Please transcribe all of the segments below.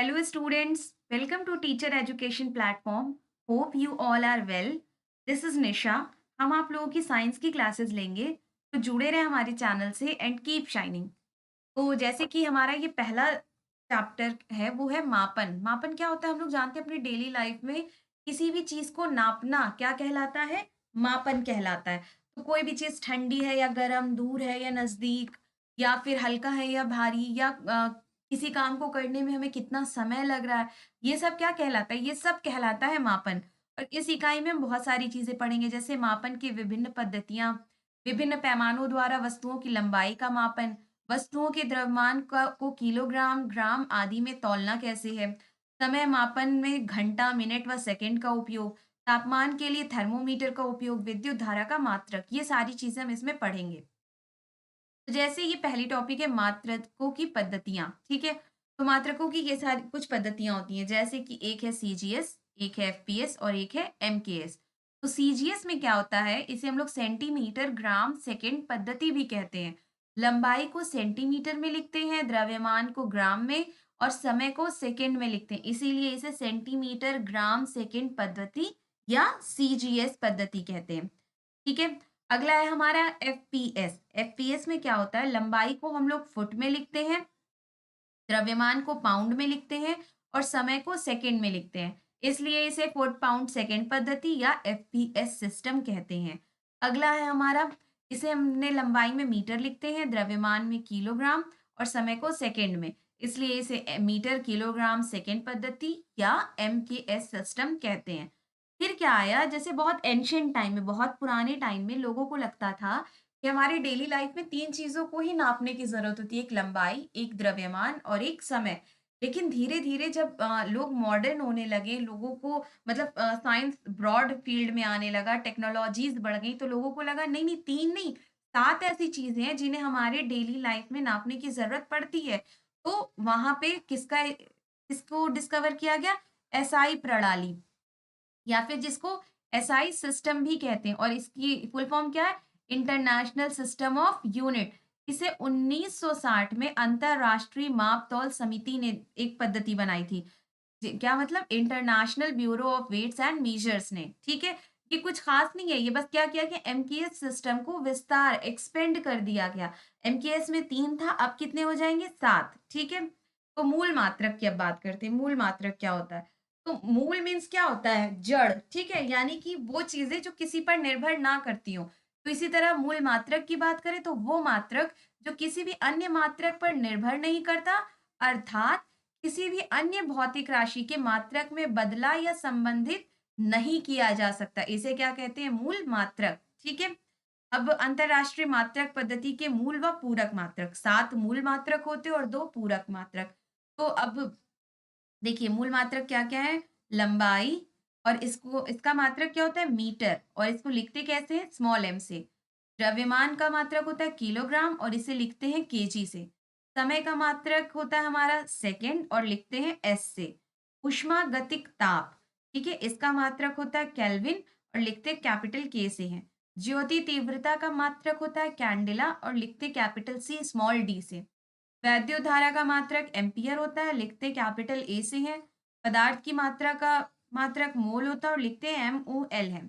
Hello students, welcome to Teacher Education Platform. Hope you all are well. This is Nisha. हम आप लोगों की science की classes लेंगे, तो जुड़े रहे हमारे चैनल से एंड कीप शाइनिंग। तो जैसे कि हमारा ये पहला चैप्टर है वो है मापन। मापन क्या होता है हम लोग जानते हैं अपनी डेली लाइफ में किसी भी चीज को नापना क्या कहलाता है? मापन कहलाता है। तो कोई भी चीज ठंडी है या गर्म, दूर है या नजदीक, या फिर हल्का है या भारी, या किसी काम को करने में हमें कितना समय लग रहा है, ये सब क्या कहलाता है? ये सब कहलाता है मापन। और इस इकाई में हम बहुत सारी चीजें पढ़ेंगे, जैसे मापन की विभिन्न पद्धतियां, विभिन्न पैमानों द्वारा वस्तुओं की लंबाई का मापन, वस्तुओं के द्रव्यमान का को किलोग्राम, ग्राम आदि में तौलना कैसे है, समय मापन में घंटा, मिनट व सेकंड का उपयोग, तापमान के लिए थर्मोमीटर का उपयोग, विद्युत धारा का मात्रक, ये सारी चीजें हम इसमें पढ़ेंगे। तो जैसे ये पहली टॉपिक है मात्रकों की पद्धतियां, ठीक है। तो मात्रकों की ये सारी कुछ पद्धतियां होती हैं, जैसे कि एक है सीजीएस, एक है एफपीएस और एक है एमकेएस। तो सीजीएस में क्या होता है, इसे हम लोग सेंटीमीटर, ग्राम, सेकंड पद्धति भी कहते हैं। लंबाई को सेंटीमीटर में लिखते हैं, द्रव्यमान को ग्राम में और समय को सेकंड में लिखते हैं, इसीलिए इसे सेंटीमीटर, ग्राम, सेकंड पद्धति या सीजीएस पद्धति कहते हैं। ठीक है। अगला है हमारा एफपीएस। एफपीएस में क्या होता है, लंबाई को हम लोग फुट में लिखते हैं, द्रव्यमान को पाउंड में लिखते हैं और समय को सेकंड में लिखते हैं, इसलिए इसे फुट पाउंड सेकंड पद्धति या एफपीएस सिस्टम कहते हैं। अगला है हमारा, इसे हमने लंबाई में मीटर लिखते हैं, द्रव्यमान में किलोग्राम और समय को सेकंड में, इसलिए इसे मीटर किलोग्राम सेकंड पद्धति या एमकेएस सिस्टम कहते हैं। फिर क्या आया, जैसे बहुत एंशिएंट टाइम में, बहुत पुराने टाइम में लोगों को लगता था कि हमारी डेली लाइफ में 3 चीज़ों को ही नापने की ज़रूरत होती है, एक लंबाई, एक द्रव्यमान और एक समय। लेकिन धीरे-धीरे जब लोग मॉडर्न होने लगे, लोगों को मतलब साइंस ब्रॉड फील्ड में आने लगा, टेक्नोलॉजीज़ बढ़ गई, तो लोगों को लगा नहीं, नहीं 3 नहीं, 7 ऐसी चीज़ें हैं जिन्हें हमारे डेली लाइफ में नापने की ज़रूरत पड़ती है। तो वहाँ पे किसको डिस्कवर किया गया? एसआई प्रणाली, या फिर जिसको एसआई सिस्टम भी कहते हैं, और इसकी फुल फॉर्म क्या है? International system of unit. इसे 1960 में अंतरराष्ट्रीय माप तौल समिति ने एक पद्धति बनाई थी। क्या मतलब? International Bureau of Weights and Measures ने, ठीक है। ये कुछ खास नहीं है, ये बस क्या किया कि एमकेएस सिस्टम को विस्तार, एक्सपेंड कर दिया गया। एमकेएस में 3 था, अब कितने हो जाएंगे? 7, ठीक है। तो मूल मात्रक की अब बात करते हैं। मूल मात्रक क्या होता है? तो मूल मीन्स क्या होता है? जड़, ठीक है, यानी कि वो चीजें जो किसी पर निर्भर ना करती हो। तो इसी तरह मूल मात्रक की बात करें तो वो मात्रक जो किसी भी अन्य मात्रक पर निर्भर नहीं करता, अर्थात किसी भी अन्य भौतिक राशि के मात्रक में बदला या संबंधित नहीं किया जा सकता, इसे क्या कहते हैं? मूल मात्रक, ठीक है। अब अंतरराष्ट्रीय मात्रक पद्धति के मूल व पूरक मात्रक, 7 मूल मात्रक होते हैं और 2 पूरक मात्रक। तो अब देखिए मूल मात्रक क्या-क्या है? लंबाई, और इसको इसका मात्रक क्या होता है? मीटर, और इसको लिखते कैसे हैं? स्मॉल एम से। द्रव्यमान का मात्रक होता है किलोग्राम और इसे लिखते हैं केजी से। समय का मात्रक होता है हमारा सेकंड और लिखते हैं एस से। ऊष्मागतिक ताप, ठीक है, इसका मात्रक होता है केल्विन और लिखते हैं कैपिटल के से हैं। ज्योति तीव्रता का मात्रक होता है कैंडेला और लिखते कैपिटल सी स्मॉल डी से। वैद्युत धारा का मात्रक एम्पियर होता है, लिखते कैपिटल ए से है। पदार्थ की मात्रा का मात्रक मोल होता है और लिखते हैं एम ओ एल है।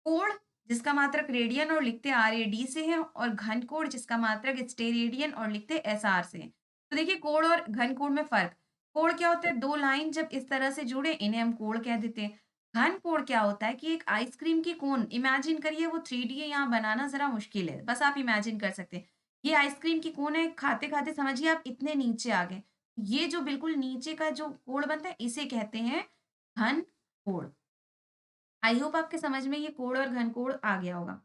कोण, जिसका मात्रक रेडियन और लिखते आर ए डी से है, और घन कोण जिसका मात्रक स्टेरेडियन और लिखते एस आर से है। तो देखिए कोण और घन कोण में फर्क। कोण क्या होता है? दो लाइन जब इस तरह से जुड़े इन्हें हम कोण कह देते हैं। घन कोण क्या होता है कि एक आइसक्रीम की कोन इमेजिन करिए, वो 3D है, यहाँ बनाना जरा मुश्किल है, बस आप इमेजिन कर सकते हैं। ये आइसक्रीम की कोन है, खाते खाते समझिए आप इतने नीचे आ गए। ये जो बिल्कुल नीचे का जो कोण बनता है इसे कहते हैं घन कोण। आई होप आपके समझ में ये कोण और घन कोण आ गया होगा।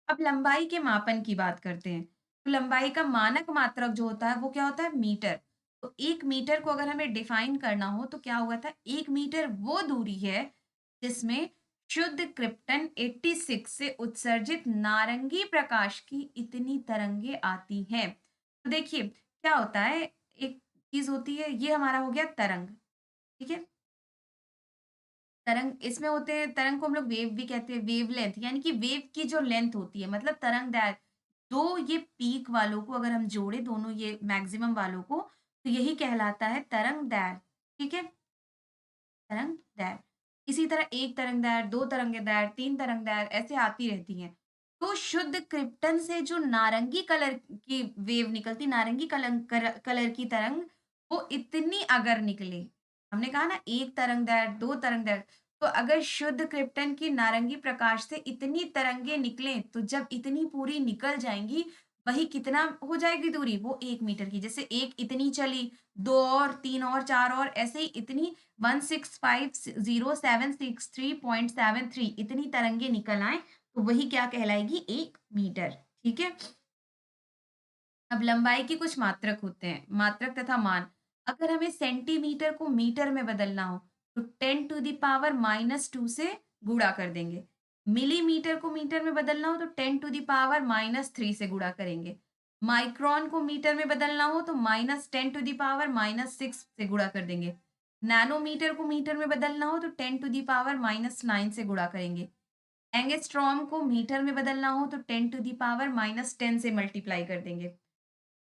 अब लंबाई के मापन की बात करते हैं। तो लंबाई का मानक मात्रक जो होता है वो क्या होता है? मीटर। तो 1 मीटर को अगर हमें डिफाइन करना हो तो क्या हुआ था? 1 मीटर वो दूरी है जिसमें शुद्ध क्रिप्टन 86 से उत्सर्जित नारंगी प्रकाश की इतनी तरंगे आती हैं। तो देखिए क्या होता है, एक चीज होती है, ये हमारा हो गया तरंग, ठीक है। तरंग इसमें होते हैं, तरंग को हम लोग वेव भी कहते हैं, वेवलेंथ यानी कि वेव की जो लेंथ होती है, मतलब तरंग दैर्घ्य। दो ये पीक वालों को अगर हम जोड़े, दोनों ये मैक्सिमम वालों को, तो यही कहलाता है तरंग दैर्घ्य, ठीक है? तरंग दैर्घ्य। इसी तरह 1 तरंग दैर्घ्य, 2 तरंग दैर्घ्य, 3 तरंग दैर्घ्य ऐसे आती रहती हैं। तो शुद्ध क्रिप्टन से जो नारंगी कलर की वेव निकलती, नारंगी कलर की तरंग, वो इतनी अगर निकले, हमने कहा ना 1 तरंग दैर्घ्य, 2 तरंग दैर्घ्य, तो अगर शुद्ध क्रिप्टन की नारंगी प्रकाश से इतनी तरंगे निकलें, तो जब इतनी पूरी निकल जाएँगी, वही कितना हो जाएगी दूरी? वो 1 मीटर की। जैसे 1 इतनी चली, 2 और 3 और 4 और ऐसे ही इतनी 1650763.73 इतनी तरंगे निकल आएँ, तो वही क्या कहलाएगी? 1 मीटर, ठीक है? अब लंबाई के कुछ मात्रक होते हैं, मात्रक तथा मान। अगर हमें सेंटीमीटर को मीटर में बदलना हो, तो 10 टू द पावर -2 से गुणा कर देंगे। मिलीमीटर को मीटर में बदलना हो, तो 10 टू द पावर -3 से गुणा करेंगे। माइक्रोन को मीटर में बदलना हो, तो -10 टू द पावर -6 से गुणा कर देंगे। नैनोमीटर को मीटर में बदलना हो, तो 10 टू द पावर -9 से गुणा करेंगे। एंगस्ट्रॉम को मीटर में बदलना हो, तो 10 टू द पावर -10 से मल्टीप्लाई कर देंगे।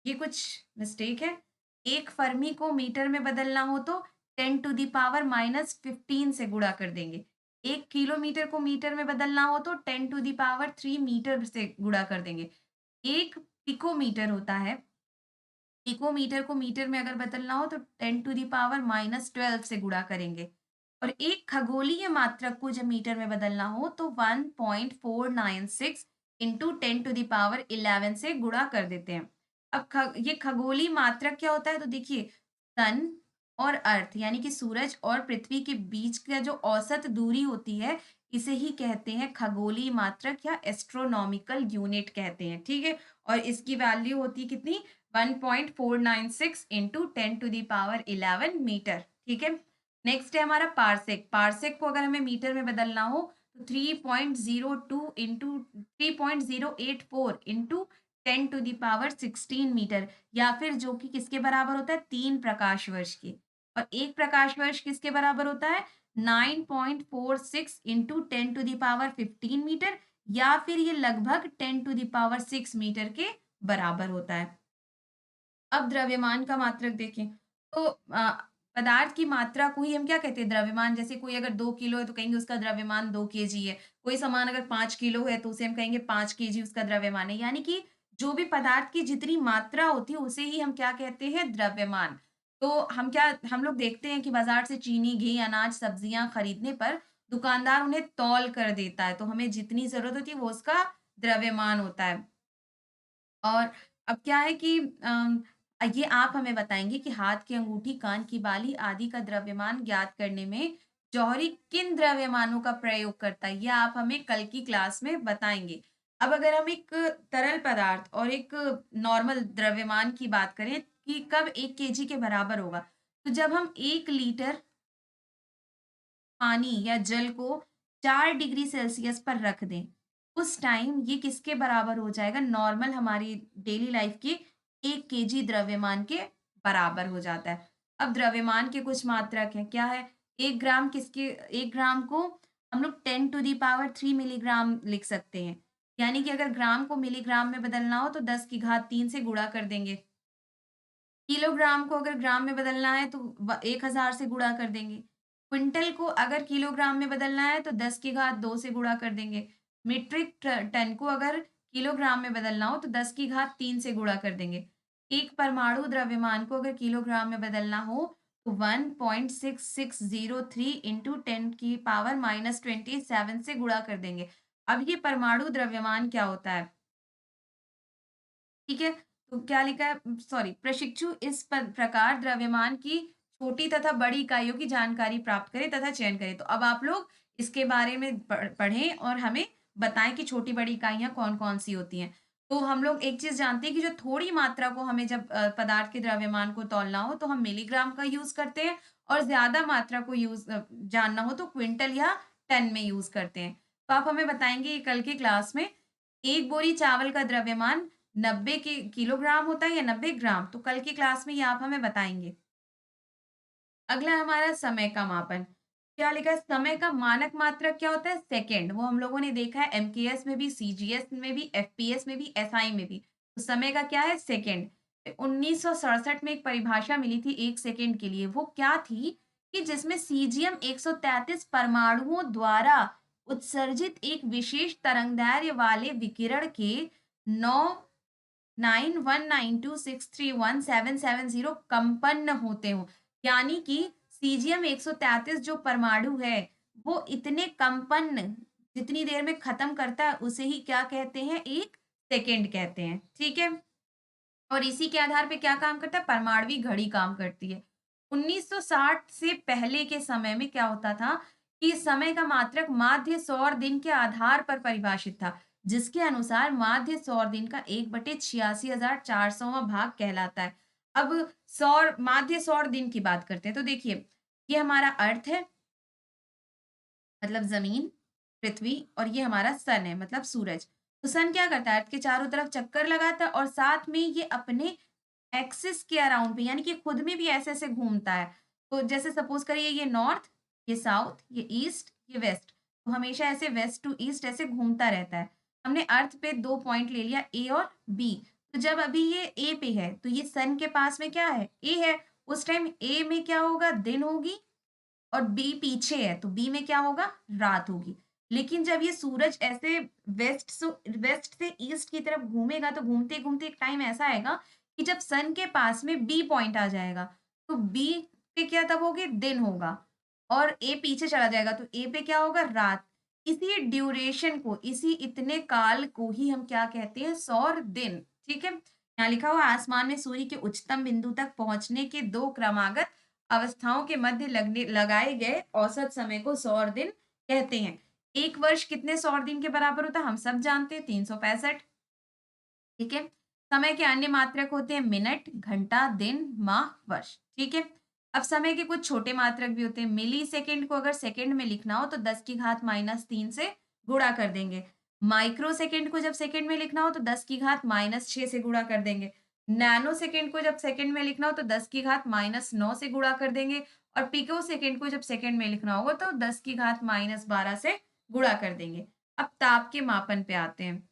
ये कुछ मिस्टेक है। 1 फर्मी को मीटर में बदलना हो तो 10 टू द पावर -15 से गुणा कर देंगे। 1 किलोमीटर को मीटर में बदलना हो तो 10 टू द पावर 3 मीटर से गुणा कर देंगे। 1 पिकोमीटर होता है, पिकोमीटर को मीटर में अगर बदलना हो तो 10 टू द पावर -12 से गुणा करेंगे। और एक खगोलीय मात्रक को जब मीटर में बदलना हो तो 1.496 इंटू 10 टू द पावर 11 से गुणा कर देते हैं। अब ये खगोलीय मात्रक क्या होता है? तो देखिए, सन और अर्थ यानी कि सूरज और पृथ्वी के बीच का जो औसत दूरी होती है, इसे ही कहते हैं खगोलीय मात्रक या एस्ट्रोनॉमिकल यूनिट कहते हैं, ठीक है? और इसकी वैल्यू होती है कितनी? 1.496 into 10 to the power 11 metre, ठीक है? नेक्स्ट है हमारा पार्सेक। पार्सेक को अगर हमें मीटर में बदलना हो तो 3.02 into 3.084 into 10 to the power 16 metre, या फिर जो कि किसके बराबर होता है? 3 प्रकाश वर्ष के। और 1 प्रकाश वर्ष किसके बराबर होता है? 9.46 into 10 to the power 15 metre, या फिर ये लगभग 10 टू द पावर 6 मीटर के बराबर होता है। अब द्रव्यमान का मात्रक देखें तो पदार्थ की मात्रा को ही हम क्या कहते हैं? द्रव्यमान। जैसे कोई अगर 2 किलो है तो कहेंगे उसका द्रव्यमान 2 केजी है। कोई सामान अगर 5 किलो है तो उसे हम कहेंगे 5 केजी उसका द्रव्यमान है। यानी कि जो भी पदार्थ की जितनी मात्रा होती है उसे ही हम क्या कहते हैं? द्रव्यमान। तो हम लोग देखते हैं कि बाजार से चीनी, घी, अनाज, सब्जियां खरीदने पर दुकानदार उन्हें तौल कर देता है। तो हमें जितनी जरूरत होती है वो उसका द्रव्यमान होता है। और अब क्या है कि ये आप हमें बताएँगे कि हाथ की अंगूठी, कान की बाली आदि का द्रव्यमान ज्ञात करने में जौहरी किन द्रव्यमानों का प्रयोग करता है? ये आप हमें कल की क्लास में बताएँगे। अब अगर हम एक तरल पदार्थ और एक नॉर्मल द्रव्यमान की बात करें कि कब 1 केजी के बराबर होगा, तो जब हम 1 लीटर पानी या जल को 4 डिग्री सेल्सियस पर रख दें, उस टाइम ये किसके बराबर हो जाएगा? नॉर्मल हमारी डेली लाइफ के 1 केजी द्रव्यमान के बराबर हो जाता है। अब द्रव्यमान के कुछ मात्रक हैं, क्या है? 1 ग्राम 1 ग्राम को हम लोग 10 टू द पावर 3 मिलीग्राम लिख सकते हैं। यानी कि अगर ग्राम को मिलीग्राम में बदलना हो तो 10 की घात 3 से गुणा कर देंगे। किलोग्राम को अगर ग्राम में बदलना है तो 1000 से गुणा कर देंगे। क्विंटल को अगर किलोग्राम में बदलना है तो 10 की घात 2 से गुणा कर देंगे। मीट्रिक टन को अगर किलोग्राम में बदलना हो तो 10 की घात 3 से गुणा कर देंगे। एक परमाणु द्रव्यमान को अगर किलोग्राम में बदलना हो तो 1.6603 इंटू 10 की पावर -27 से गुणा कर देंगे। अब ये परमाणु द्रव्यमान क्या होता है? ठीक है? तो क्या लिखा है? सॉरी, प्रशिक्षु इस प्रकार द्रव्यमान की छोटी तथा बड़ी इकाइयों की जानकारी प्राप्त करें तथा चयन करें। तो अब आप लोग इसके बारे में पढ़ें और हमें बताएं कि छोटी बड़ी इकाइयां कौन कौन सी होती हैं। तो हम लोग एक चीज जानते हैं कि जो थोड़ी मात्रा को हमें जब पदार्थ के द्रव्यमान को तौलना हो तो हम मिलीग्राम का यूज करते हैं, और ज्यादा मात्रा को जानना हो तो क्विंटल या टन में यूज करते हैं। तो आप हमें बताएंगे ये कल की क्लास में, एक बोरी चावल का द्रव्यमान 90 के किलोग्राम होता है या 90 ग्राम? तो कल की क्लास में ये आप हमें बताएँगे। अगला है हमारा समय का मापन। क्या लिखा है? समय का मानक मात्रक क्या होता है? सेकंड। वो हम लोगों ने देखा है एमकेएस में भी, सीजीएस में भी, एफपीएस में भी, एसआई में भी। तो समय का क्या है? सेकंड। 1967 में एक परिभाषा मिली थी 1 सेकंड के लिए। वो क्या थी? कि जिसमें सीजियम 133 परमाणुओं द्वारा उत्सर्जित एक विशेष तरंगदैर्घ्य वाले विकिरण के 99192631770 कंपन होते हो। यानी कि सीजियम 133 जो परमाणु है वो इतने कंपन जितनी देर में खत्म करता है उसे ही क्या कहते हैं, एक सेकेंड कहते हैं। ठीक है, और इसी के आधार पे क्या काम करता है, परमाणुवी घड़ी काम करती है। 1960 से पहले के समय में क्या होता था कि समय का मात्रक माध्य सौर दिन के आधार पर परिभाषित था, जिसके अनुसार माध्य सौर दिन का 1/86,400वां भाग कहलाता है। अब सौर माध्य सौर दिन की बात करते हैं तो देखिए, ये हमारा अर्थ है, मतलब जमीन, पृथ्वी, और ये हमारा सन है, मतलब सूरज। तो सन क्या करता है, अर्थ के चारों तरफ चक्कर लगाता है और साथ में ये अपने एक्सिस के अराउंड भी, यानी कि खुद में भी ऐसे-ऐसे घूमता है। तो जैसे सपोज़ करिए ये नॉर्थ, ये साउथ, ये ईस्ट, ये वेस्ट। तो हमेशा ऐसे वेस्ट टू ईस्ट ऐसे घूमता रहता है। हमने अर्थ पे 2 पॉइंट ले लिया, ए और बी। तो जब अभी ये ए पे है, तो ये सन के पास में क्या है, ए है। उस टाइम ए में क्या होगा, दिन होगी, और बी पीछे है, तो बी में क्या होगा, रात होगी। लेकिन जब ये सूरज ऐसे वेस्ट से ईस्ट की तरफ घूमेगा, तो घूमते-घूमते एक टाइम ऐसा आएगा कि जब सन के पास में बी पॉइंट आ जाएगा, तो बी पे क्या तब होगे, दिन होगा, और ए पीछे चला जाएगा, तो ए पे क्या होगा, रात। इसी ड्यूरेशन को, इसी इतने काल को ही हम क्या कहते हैं, सौर दिन। ठीक है? यहाँ लिखा हुआ आसमान में सूर्य के उच्चतम बिंदु तक पहुँचने के 2 क्रमागत अवस्थाओं के मध्य लगने लगाए गए औसत समय को सौर दिन कहते हैं। 1 वर्ष कितने सौर दिन के बराबर होता है? हम सब जानते हैं, 365। ठीक है? समय के अन्य मात्रक होते हैं मिनट, घंटा, दिन, माह, वर्ष। ठीक है? अब समय के कुछ छोटे मात्रक भी होते हैं। मिली सेकंड को अगर सेकंड में लिखना हो तो 10 की घात -3 से गुणा कर देंगे। माइक्रो सेकंड को जब सेकंड में लिखना हो तो 10 की घात -6 से गुणा कर देंगे। नैनो सेकंड को जब सेकंड में लिखना हो तो 10 की घात -9 से गुणा कर देंगे, और पिको सेकंड को जब सेकंड में लिखना होगा तो 10 की घात -12 से गुणा कर देंगे। अब ताप के मापन पे आते हैं।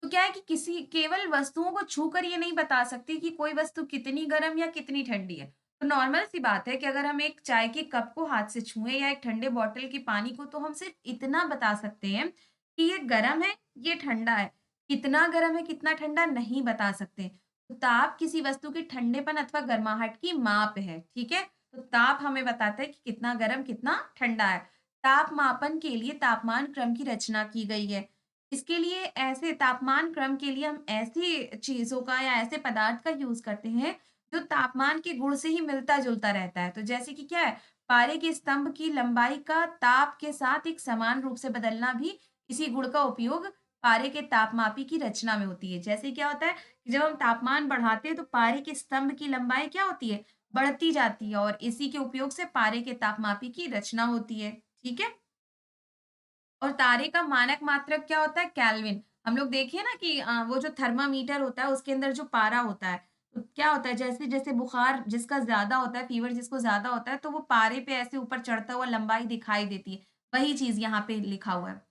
तो क्या है कि किसी केवल वस्तुओं को छूकर ये नहीं बता सकते कि कोई वस्तु कितनी गर्म या कितनी ठंडी है। तो नॉर्मल सी बात है कि अगर हम एक चाय के कप को हाथ से छुएँ या एक ठंडे बॉटल के पानी को, तो हम सिर्फ़ इतना बता सकते हैं कि ये गर्म है, ये ठंडा है। कितना गर्म है, कितना ठंडा नहीं बता सकते। तो ताप किसी वस्तु के ठंडेपन अथवा गर्माहट की माप है, ठीक है? तो ताप हमें बताता है कि कितना गर्म, कितना ठंडा है। ताप मापन के लिए तापमान क्रम की रचना की गई है। इसके लिए ऐसे तापमान क्रम के लिए हम ऐसी चीज़ों का या ऐसे पदार्थ का यूज़ करते हैं, जो तापमान के गुण से ही मिलता-जुलता रहता है। तो जैसे कि क्या है, पारे के स्तंभ की लंबाई का ताप के साथ एक समान रूप से बदलना भी इसी गुण का उपयोग पारे के तापमापी की रचना में होती है। जैसे क्या होता है कि जब हम तापमान बढ़ाते हैं, तो पारे के स्तंभ की लंबाई क्या होती है? बढ़ती जाती है, और इसी के उपयोग से पारे के तापमापी की रचना होती है। ठीक है? और तारे का मानक मात्रक क्या होता है? केल्विन। हम लोग देखिए ना कि वो जो थर्मामीटर होता है उसके अंदर जो पारा होता है, तो क्या होता है, जैसे-जैसे बुखार जिसका ज़्यादा होता है, फीवर जिसको ज़्यादा होता है, तो वो पारे पे ऐसे ऊपर चढ़ता हुआ लंबाई दिखाई देती है। वही चीज़ यहाँ पे लिखा हुआ है।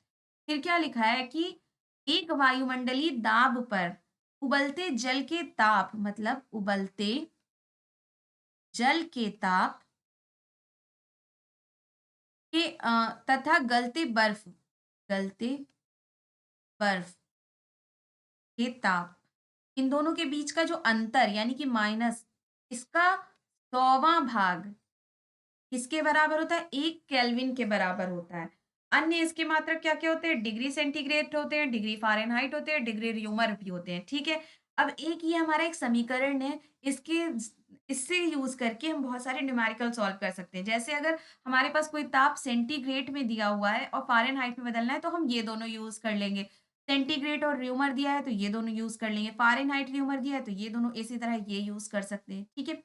फिर क्या लिखा है कि एक वायुमंडलीय दाब पर उबलते जल के ताप, मतलब उबलते जल के ताप के तथा गलते बर्फ के ताप, इन दोनों के बीच का जो अंतर यानी कि माइनस, इसका 100वां भाग किसके बराबर होता है? 1 केल्विन के बराबर होता है। अन्य इसके मात्रक क्या-क्या होते हैं? डिग्री सेंटीग्रेड होते हैं, डिग्री फ़ारेनहाइट होते हैं, डिग्री र्यूमर भी होते हैं, ठीक है? अब एक ये हमारा एक समीकरण है, इससे यूज़ करके हम बहुत सारे न्यूमेरिकल सॉल्व कर सकते हैं। जैसे अगर हमारे पास कोई ताप सेंटीग्रेड में दिया हुआ है और फ़ारेनहाइट में बदलना है, तो हम ये दोनों यूज़ कर लेंगे। सेंटीग्रेड और र्यूमर दिया है, तो ये दोनों यूज़ कर लेंगे। फ़ारेनहाइट, र्यूमर दिया है, तो ये दोनों, इसी तरह ये यूज़ कर सकते हैं, ठीक है?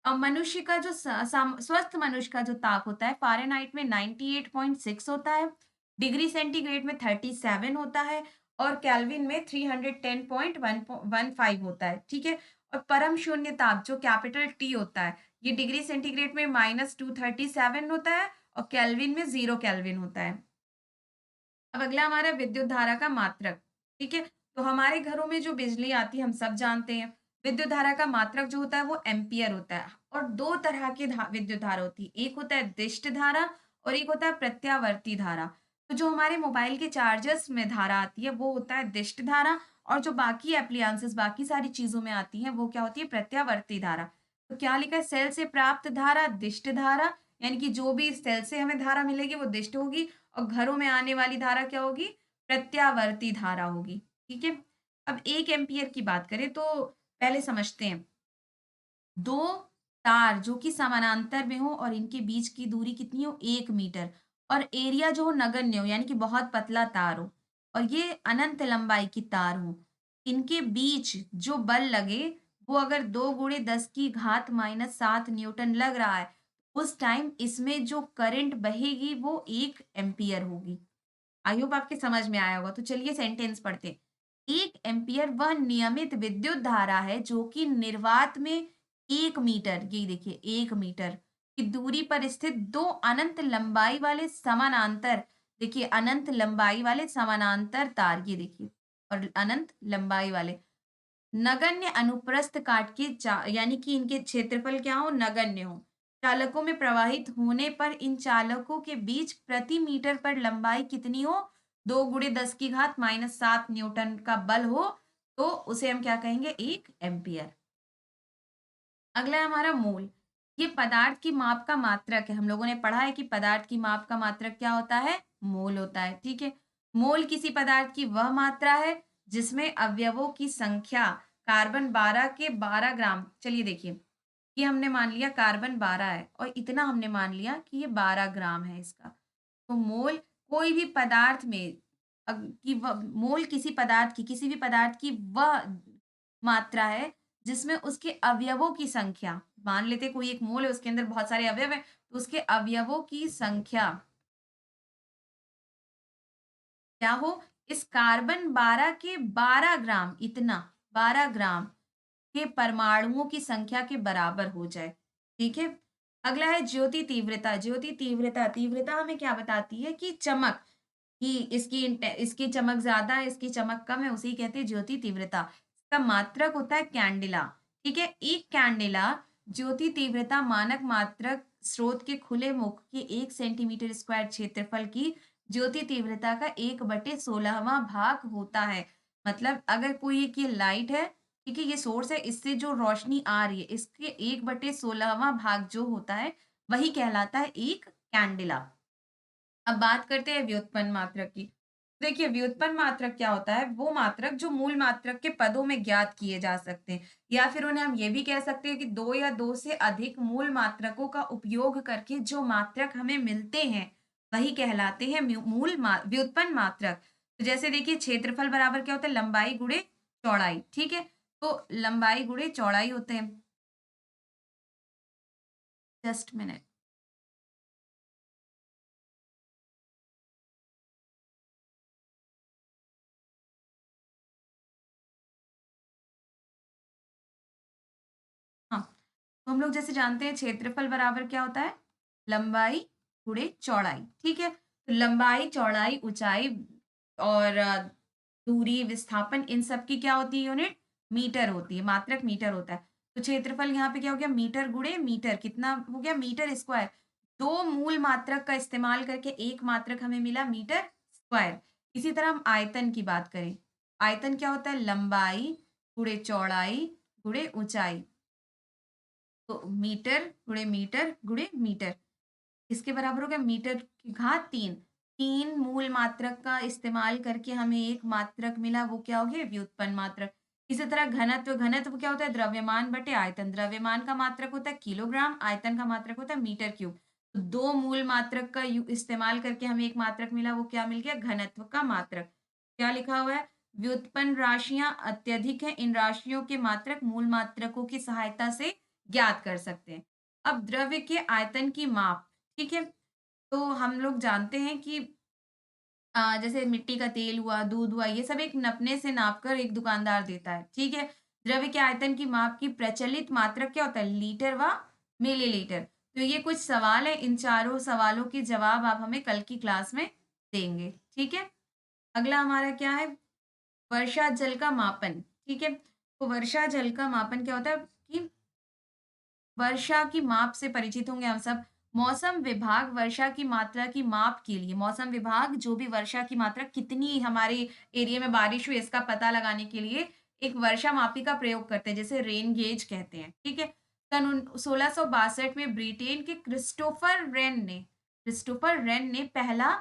मनुष्य का जो स्वस्थ मनुष्य का जो ताप होता है, फ़ारेनहाइट में 98.6 होता है, डिग्री सेंटीग्रेड में 37 होता है, और केल्विन में 310.15 होता है, ठीक है? और परम शून्य ताप जो कैपिटल टी होता है, ये डिग्री सेंटीग्रेड में -237 होता है और केल्विन में 0 केल्विन होता है। अब अगला हमारा विद्युत धारा का मात्रक, ठीक है? तो हमारे घरों में जो बिजली आती है हम सब जानते हैं। विद्युत धारा का मात्रक जो होता है वो एम्पियर होता है। और दो तरह की विद्युत धारा होती है, एक होता है दिष्ट धारा और एक होता है प्रत्यावर्ती धारा। तो जो हमारे मोबाइल के चार्जर्स में धारा आती है वो होता है दिष्ट धारा, और जो बाकी एप्लियंसेस बाकी सारी चीजों में आती है वो क्या होती है, प्रत्यावर्ती धारा। तो क्या लिखा है, सेल से प्राप्त धारा दिष्ट धारा, यानी कि जो भी सेल से हमें धारा मिलेगी वो दिष्ट होगी, और घरों में आने वाली धारा क्या होगी, प्रत्यावर्ती धारा होगी। ठीक है। अब 1 एम्पीयर की बात करें तो पहले समझते हैं। 2 तार जो कि समानांतर में हो और इनके बीच की दूरी कितनी हो, 1 मीटर, और एरिया जो हो नगण्य हो, यानी कि बहुत पतला तार हो, और ये अनंत लंबाई की तार हो। इनके बीच जो बल लगे वो अगर 2 गुणे 10 की घात माइनस 7 न्यूटन लग रहा है, उस टाइम इसमें जो करंट बहेगी वो 1 एम्पीयर होगी। आई होप आपके समझ में आया होगा। तो चलिए सेंटेंस पढ़ते हैं। 1 एम्पीयर वह नियमित विद्युत धारा है जो कि निर्वात में 1 मीटर, ये देखिए 1 मीटर की दूरी पर स्थित दो अनंत लंबाई वाले समानांतर, देखिए अनंत लंबाई वाले समानांतर तार, ये देखिए, और अनंत लंबाई वाले नगण्य अनुप्रस्थ काट के यानी कि इनके क्षेत्रफल क्या हो, नगण्य हो, चालकों में प्रवाहित होने पर इन चालकों के बीच प्रति मीटर पर लंबाई कितनी हो, 2 गुणे 10 की घात माइनस 7 न्यूटन का बल हो, तो उसे हम क्या कहेंगे, 1 एम्पियर। अगला है हमारा मोल। ये पदार्थ की माप का मात्रक है। हम लोगों ने पढ़ा है कि पदार्थ की माप का मात्रक क्या होता है, मोल होता है। ठीक है। मोल किसी पदार्थ की वह मात्रा है जिसमें अवयवों की संख्या कार्बन 12 के 12 ग्राम, चलिए देखिए, ये हमने मान लिया कार्बन 12 है और इतना हमने मान लिया कि ये 12 ग्राम है इसका। तो मोल कोई भी पदार्थ में मोल किसी पदार्थ की, किसी भी पदार्थ की वह मात्रा है जिसमें उसके अवयवों की संख्या, मान लेते कोई एक मोल है उसके अंदर बहुत सारे अवयव है, तो उसके अवयवों की संख्या क्या हो, इस कार्बन 12 के 12 ग्राम, इतना 12 ग्राम के परमाणुओं की संख्या के बराबर हो जाए। ठीक है। अगला है ज्योति तीव्रता। ज्योति तीव्रता, तीव्रता हमें क्या बताती है कि चमक, कि इसकी चमक ज्यादा है, इसकी चमक कम है, उसी कहते हैं ज्योति तीव्रता। इसका मात्रक होता है कैंडेला। ठीक है। एक कैंडेला ज्योति तीव्रता मानक मात्रक स्रोत के खुले मुख के 1 सेंटीमीटर स्क्वायर क्षेत्रफल की ज्योति तीव्रता का 1/16वां भाग होता है। मतलब अगर कोई एक ये लाइट है, ठीक है, ये सोर्स है, इससे जो रोशनी आ रही है इसके 1/16वां भाग जो होता है वही कहलाता है एक कैंडेला। अब बात करते हैं व्युत्पन्न मात्रक की। देखिए व्युत्पन्न मात्रक क्या होता है, वो मात्रक जो मूल मात्रक के पदों में ज्ञात किए जा सकते हैं, या फिर उन्हें हम ये भी कह सकते हैं कि दो या दो से अधिक मूल मात्रकों का उपयोग करके जो मात्रक हमें मिलते हैं वही कहलाते हैं व्युत्पन्न मात्रक। तो जैसे देखिए क्षेत्रफल बराबर क्या होता है, लंबाई गुणे चौड़ाई। ठीक है। तो लंबाई गुणे चौड़ाई होते हैं। Just minute. हाँ, तो हम लोग जैसे जानते हैं क्षेत्रफल बराबर क्या होता है, लंबाई गुणे चौड़ाई। ठीक है। तो लंबाई, चौड़ाई, ऊंचाई और दूरी, विस्थापन, इन सब की क्या होती है यूनिट, मीटर होती है, मात्रक मीटर होता है। तो क्षेत्रफल यहाँ पे क्या हो गया, मीटर गुणे मीटर, कितना हो गया, मीटर स्क्वायर। दो मूल मात्रक का इस्तेमाल करके एक मात्रक हमें मिला मीटर स्क्वायर। इसी तरह हम आयतन की बात करें, आयतन क्या होता है, लंबाई गुणे चौड़ाई गुणे ऊंचाई। तो मीटर गुणे मीटर गुणे मीटर, इसके बराबर हो गया मीटर की घात 3। 3 मूल मात्रक का इस्तेमाल करके हमें एक मात्रक मिला, वो क्या हो गया, व्युत्पन्न मात्रक। इसी तरह घनत्व, घनत्व क्या होता है, द्रव्यमान बटे आयतन। द्रव्यमान का मात्रक होता है किलोग्राम, आयतन का मात्रक होता है मीटर क्यूब। तो दो मूल मात्रक का इस्तेमाल करके हमें एक मात्रक मिला, वो क्या मिल गया, घनत्व का मात्रक। क्या लिखा हुआ है, व्युत्पन्न राशियां अत्यधिक है, इन राशियों के मात्रक मूल मात्रकों की सहायता से ज्ञात कर सकते हैं। अब द्रव्य के आयतन की माप। ठीक है। तो हम लोग जानते हैं कि जैसे मिट्टी का तेल हुआ, दूध हुआ, ये सब एक नपने से नापकर एक दुकानदार देता है। ठीक है। द्रव्य के आयतन की माप की प्रचलित मात्रक क्या होता है, लीटर व मिलीलीटर। तो ये कुछ सवाल है, इन चारों सवालों के जवाब आप हमें कल की क्लास में देंगे। ठीक है। अगला हमारा क्या है, वर्षा जल का मापन। ठीक है। तो वर्षा जल का मापन क्या होता है कि वर्षा की माप से परिचित होंगे हम सब। मौसम विभाग वर्षा की मात्रा की माप के लिए, मौसम विभाग जो भी वर्षा की मात्रा कितनी हमारे एरिया में बारिश हुई इसका पता लगाने के लिए एक वर्षा मापी का प्रयोग करते हैं, जिसे रेन गेज कहते हैं, ठीक है। सन 1662 में ब्रिटेन के क्रिस्टोफर रेन ने पहला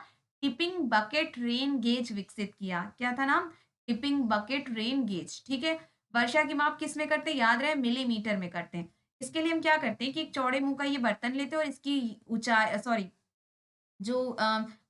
टिपिंग बकेट रेन गेज विकसित किया। क्या था नाम? टिपिंग बकेट रेन गेज, ठीक है। वर्षा की माप किस में करते हैं? याद रहे, मिलीमीटर में करते हैं। इसके लिए हम क्या करते हैं कि एक चौड़े मुंह का ये बर्तन लेते हैं और इसकी ऊंचाई सॉरी जो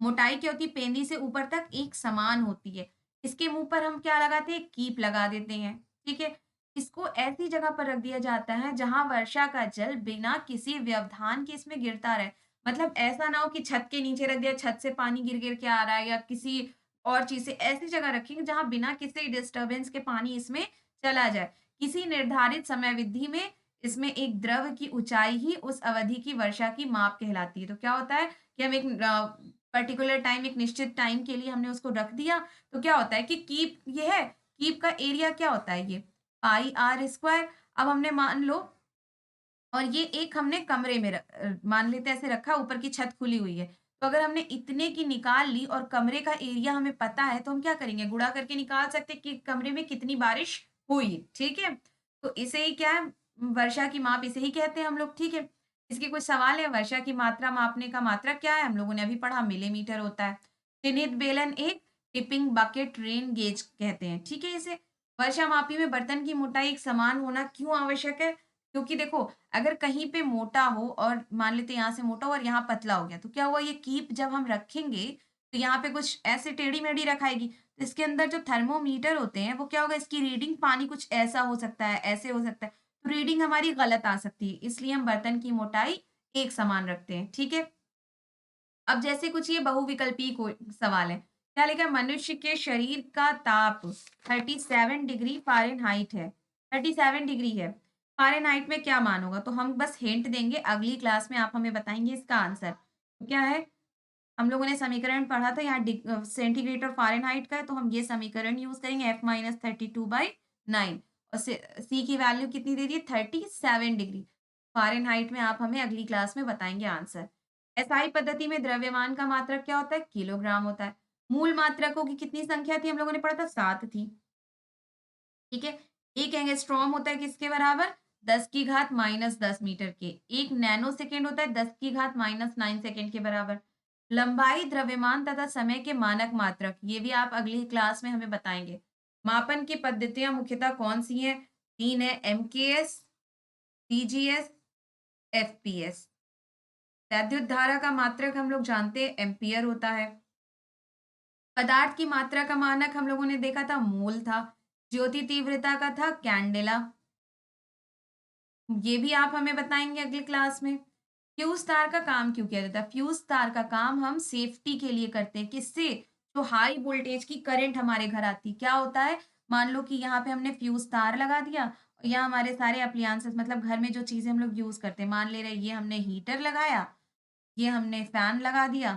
मोटाई क्या होती है पेंदी से ऊपर तक एक समान होती है। इसके मुंह पर हम क्या लगाते हैं? कीप लगा देते हैं, ठीक है। इसको ऐसी जगह पर रख दिया जाता है जहां वर्षा का जल बिना किसी व्यवधान के इसमें गिरता रहे। मतलब ऐसा ना हो कि छत के नीचे रख दिया, छत से पानी गिर गिर के आ रहा है, या किसी और चीज से, ऐसी जगह रखेंगे जहां बिना किसी डिस्टरबेंस के पानी इसमें चला जाए। किसी निर्धारित समयावधि में इसमें एक द्रव की ऊंचाई ही उस अवधि की वर्षा की माप कहलाती है। तो क्या होता है कि हम एक पर्टिकुलर टाइम, एक निश्चित टाइम के लिए हमने उसको रख दिया, तो क्या होता है कि कीप ये है, कीप का एरिया क्या होता है? ये पाई आर स्क्वायर। अब हमने मान लो, और ये एक हमने कमरे में मान लेते हैं ऐसे रखा, ऊपर की छत खुली हुई है। तो अगर हमने इतने की निकाल ली और कमरे का एरिया हमें पता है, तो हम क्या करेंगे? गुणा करके निकाल सकते हैं कि कमरे में कितनी बारिश हुई, ठीक है। तो इसे ही क्या है, वर्षा की माप इसे ही कहते हैं हम लोग, ठीक है। इसके कोई सवाल है? वर्षा की मात्रा मापने का मात्रक क्या है? हम लोगों ने अभी पढ़ा, मिलीमीटर होता है। चिन्हित बेलन एक टिपिंग बकेट रेन गेज कहते हैं, ठीक है इसे। वर्षा मापी में बर्तन की मोटाई एक समान होना क्यों आवश्यक है? क्योंकि देखो, अगर कहीं पे मोटा हो और मान लेते हैं यहाँ से मोटा हो और यहाँ पतला हो गया, तो क्या हुआ? ये कीप जब हम रखेंगे तो यहाँ पे कुछ ऐसे टेढ़ी-मेढ़ी रखाएगी। तो इसके अंदर जो थर्मोमीटर होते हैं वो क्या होगा? इसकी रीडिंग पानी कुछ ऐसा हो सकता है, ऐसे हो सकता है। तो रीडिंग हमारी गलत आ सकती है। इसलिए हम बर्तन की मोटाई एक समान रखते हैं, ठीक है? अब जैसे कुछ ये बहुविकल्पीय को सवाल है। क्या लिखा है? मनुष्य के शरीर का ताप 37 डिग्री फ़ारेनहाइट है। 37 डिग्री है। फ़ारेनहाइट में क्या मान होगा? तो हम बस हिंट देंगे, अगली क्लास में आप हमें बताएँगे इसका आंसर। तो क्या है? हम लोगों ने समीकरण पढ़ा था, यहाँ सेंटीग्रेड और फ़ारेनहाइट का है, तो हम ये समीकरण यूज़ करेंगे, F-32/9 और सी की वैल्यू कितनी दे दी है? 37 डिग्री। फ़ारेनहाइट में आप हमें अगली क्लास में बताएँगे आंसर। एसआई पद्धति में द्रव्यमान का मात्रक क्या होता है? किलोग्राम होता है। मूल मात्रकों की कितनी संख्या थी? हम लोगों ने पढ़ा था 7 थी, ठीक है। 1 एंगस्ट्रॉम होता है किसके बराबर? 10 की घात -10 मीटर के। 1 नैनो सेकंड होता है 10 की घात -9 सेकंड के बराबर। लंबाई, द्रव्यमान तथा समय के मानक मात्रक, ये भी आप अगली क्लास में हमें बताएँगे। मापन की पद्धतियाँ मुख्यतः कौन-सी हैं? 3 है, एमकेएस, सीजीएस, एफपीएस। वैद्युत धारा का मात्रक हम लोग जानते हैं एम्पीयर होता है। पदार्थ की मात्रा का मानक हम लोगों ने देखा था मोल था। ज्योति तीव्रता का था कैंडेला। ये भी आप हमें बताएँगे अगली क्लास में। फ्यूज़ तार का काम क्यों किया जाता है? फ्यूज़ तार का काम हम सेफ्टी के लिए करते हैं। किससे? जो हाई वोल्टेज की करंट हमारे घर आती है। क्या होता है? मान लो कि यहाँ पे हमने फ्यूज़ तार लगा दिया, या हमारे सारे एप्लायंसेस, मतलब घर में जो चीज़ें हम लोग यूज़ करते हैं, मान ले रहे हैं ये हमने हीटर लगाया, ये हमने फैन लगा दिया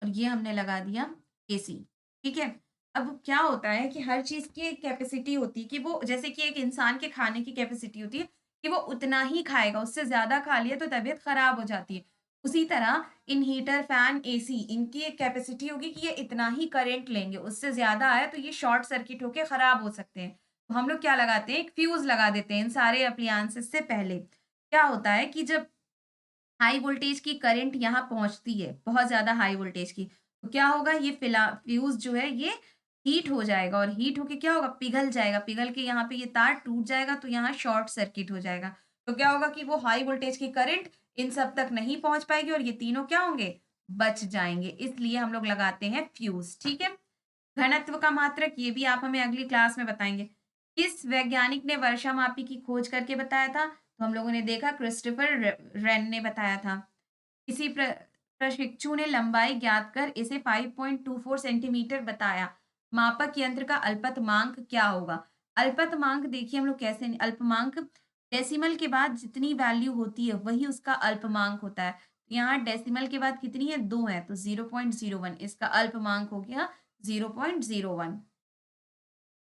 और ये हमने लगा दिया एसी, ठीक है? अब क्या होता है कि हर चीज़ की एक कैपेसिटी होती है कि वो, जैसे कि एक इंसान के खाने की कैपेसिटी होती है कि वो उतना ही खाएगा, उससे ज़्यादा खा लिया तो तबीयत खराब हो जाती है। उसी तरह इन हीटर, फैन, एसी, इनकी एक कैपेसिटी होगी कि ये इतना ही करंट लेंगे, उससे ज़्यादा आया तो ये शॉर्ट सर्किट होके खराब हो सकते हैं। तो हम लोग क्या लगाते हैं? एक फ्यूज़ लगा देते हैं इन सारे एप्लायंसेस से पहले। क्या होता है कि जब हाई वोल्टेज की करंट यहाँ पहुँचती है, बहुत ज़्यादा हाई वोल्टेज की, तो क्या होगा? ये फ्यूज़ जो है ये हीट हो जाएगा और हीट होके क्या होगा? पिघल जाएगा, पिघल के यहाँ पे ये तार टूट जाएगा, तो यहाँ शॉर्ट सर्किट हो जाएगा। तो क्या होगा कि वो हाई वोल्टेज की करंट इन सब तक नहीं पहुँच पाएगी और ये तीनों क्या होंगे? बच जाएँगे। इसलिए हम लोग लगाते हैं फ्यूज़, ठीक है? घनत्व का मात्रक, ये भी आप हमें अगली क्लास में बताएँगे। किस वैज्ञानिक ने वर्षामापी की खोज करके बताया था? तो हम लोगों ने देखा क्रिस्टोफर रेन ने बताया था। किसी प्रशिक्षु ने लंबाई ज्ञात कर इसे 5.24 सेंटीमीटर बताया। मापक यंत्र का अल्पतमांक क्या होगा? अल्पतमांक देखिए हम लोग कैसे, अल्पमांक डेसिमल के बाद जितनी वैल्यू होती है वही उसका अल्पमांक होता है। यहाँ डेसिमल के बाद कितनी है? 2 है, तो 0.01 इसका अल्पमांक हो गया 0.01।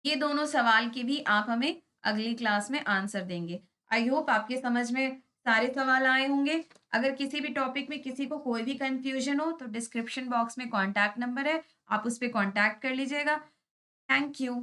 ये दोनों सवाल के भी आप हमें अगली क्लास में आंसर देंगे। आई होप आपके समझ में सारे सवाल आए होंगे। अगर किसी भी टॉपिक में किसी को कोई भी कन्फ्यूजन हो तो डिस्क्रिप्शन बॉक्स में कॉन्टैक्ट नंबर है, आप उस पे कॉन्टैक्ट कर लीजिएगा। Thank you.